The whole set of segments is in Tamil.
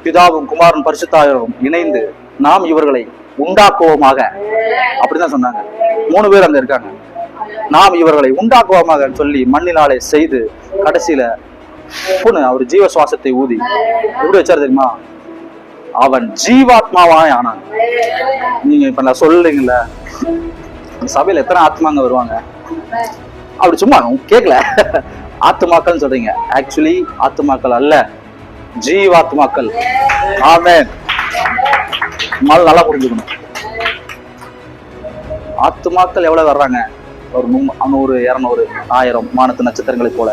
பிதாவும் குமாரன் பரிசுத்தாவியும் இணைந்து நாம் இவர்களை உண்டாக்குவோமாக. அப்படிதான் சொன்னாங்க. 3 பேர் அங்க இருக்காங்க. நாம் இவர்களை உண்டாக்குவோமாக சொல்லி மண்ணினாலே செய்து கடைசியில அவர் ஜீவ சுவாசத்தை ஊதி எப்படி வச்சாரு தெரியுமா? அவன் ஜீவாத்மாவாய் ஆனான். நீங்க இப்ப நான் சொல்றீங்கல்ல, சபையில எத்தனை ஆத்மாங்க வருவாங்க? அப்படி சும்மா கேட்கல, ஆத்மாக்கள் சொல்றீங்க. ஆக்சுவலி ஆத்மாக்கள் அல்ல, ஜீவாத்மாக்கள். ஆமென். நல்லா புரிஞ்சுக்கணும். ஆத்மாக்கள் எவ்வளவு வர்றாங்க? ஒரு 100, 200, 1000 வானத்து நட்சத்திரங்களை போல.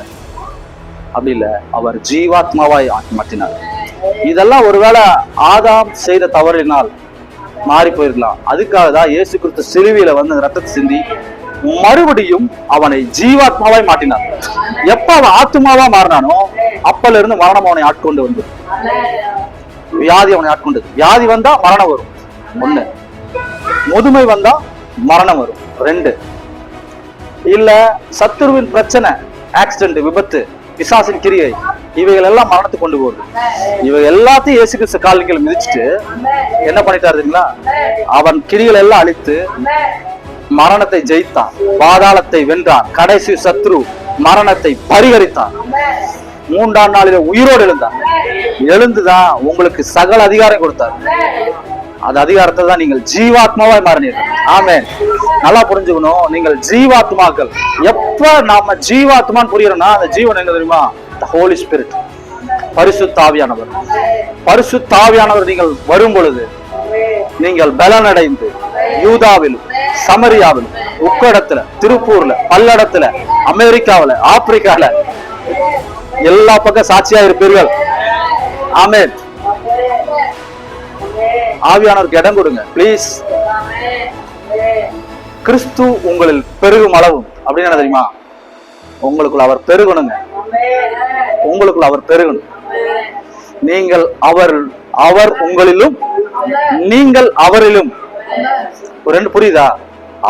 அப்படி இல்ல, அவர் ஜீவாத்மாவாய் மாற்றினார். இதெல்லாம் ஒருவேளை ஆதாம் செய்த தவறினால் மாறி போயிருக்கலாம். அதுக்காக தான் இயேசு கிறிஸ்து சிலுவையில வந்து ரத்தத்தை சிந்தி மறுபடியும் அவனை ஜீவாத்மாவாய் மாற்றினார். எப்ப அவன் ஆத்மாவா மாறினானோ அப்பல இருந்து மரணம் அவனை ஆட்கொண்டு வந்து, வியாதி அவனை ஆட்கொண்டு. வியாதி வந்தா மரணம் வரும் 1, முதுமை வந்தா மரணம் வரும் 2, இல்ல சத்துருவின் பிரச்சனை, ஆக்சிடென்ட், விபத்து, பிசாசின் கிரியை, இவைகள் எல்லாம் மரணத்துக்கு கொண்டு போகுது. இவை எல்லாத்தையும் இயேசு கிறிஸ்து கால்கள் மிதிச்சுட்டு என்ன பண்ணிட்டாரு தெரியுங்களா? அவன் கிரிகள் எல்லாம் அழித்து மரணத்தை ஜெயித்தான், பாதாளத்தை வென்றான், கடைசி சத்ரு மரணத்தை பரிகரித்தான். 3ஆம் நாளில உயிரோடு எழுந்தான். எழுந்துதான் உங்களுக்கு சகல அதிகாரம் கொடுத்தார். அந்த அதிகாரத்தை தான் நீங்கள் ஜீவாத்மாவாய் மாறினீர்கள். ஆமென். நல்லா புரிஞ்சுக்கணும், நீங்கள் ஜீவாத்மாக்கள். எப்ப நாம ஜீவாத்மான்னு புரியறோம்னா அந்த ஜீவன் என்ன தெரியுமா? ஹோலி ஸ்பிரிட், பரிசுத்த ஆவியானவர். பரிசுத்த ஆவியானவர் நீங்கள் வரும் பொழுது நீங்கள் பலனடைந்து யூதாவிலும் சமரியாவிலும் உக்கடத்துல, திருப்பூர்ல, பல்லடத்துல, அமெரிக்காவில, ஆப்பிரிக்கால எல்லா பக்கம் சாட்சியா இருப்பீர்கள். ஆமென். ஆவியானவருக்கு இடம் கொடுங்க பிளீஸ். கிறிஸ்து உங்களில் பெருகும் அளவும் அப்படின்னு என்ன தெரியுமா? உங்களுக்குள்ள அவர் பெருகணுங்க. உங்களுக்குள்ள அவர் பெருகணும். நீங்கள் அவர் உங்களிலும் நீங்கள் அவரிலும். ஒரு 2 புரியுதா?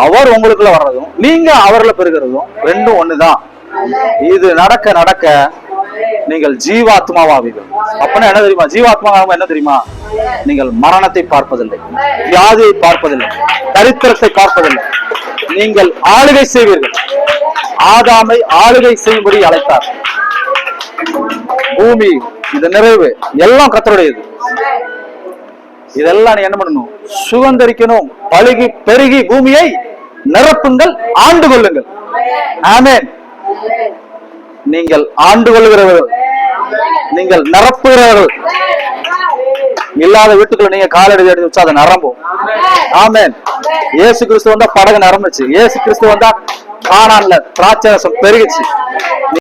அவர் உங்களுக்குள்ள வர்றதும் நீங்க அவர்ல பெருகிறதும் 2 ஒண்ணுதான். இது நடக்க நடக்க நீங்கள் ஜீவாத்மாவாவீர்கள். அப்படின்னா என்ன தெரியுமா? ஜீவாத்மாவாக என்ன தெரியுமா? நீங்கள் மரணத்தை பார்ப்பதில்லை, வியாதியை பார்ப்பதில்லை, தரித்திரத்தை பார்ப்பதில்லை. நீங்கள் ஆளுகை செய்வீர்கள். ஆதாமை ஆளுகை செய்யும்படி அழைத்தார். பூமி, இந்த நிறைவு எல்லாம் கர்த்தருடையது. இதெல்லாம் நீ என்ன பண்ணணும்? சுதந்தரிக்கணும். பழுகி பெருகி பூமியை நிரப்புங்கள், ஆண்டு கொள்ளுங்கள். ஆமென். நீங்கள் ஆண்டு கொள்ளுகிறவர்கள், நீங்கள் நிரப்புகிறவர்கள். இல்லாத வீட்டுக்குள்ள நீங்க காலடி எடுத்து வச்சா அதை நிரம்பும். ஆமென். இயேசு கிறிஸ்து வந்தா படகு நிரம்புச்சு. இயேசு கிறிஸ்து வந்தா கானான்ல திராட்சை ரசம் பெருகிச்சு.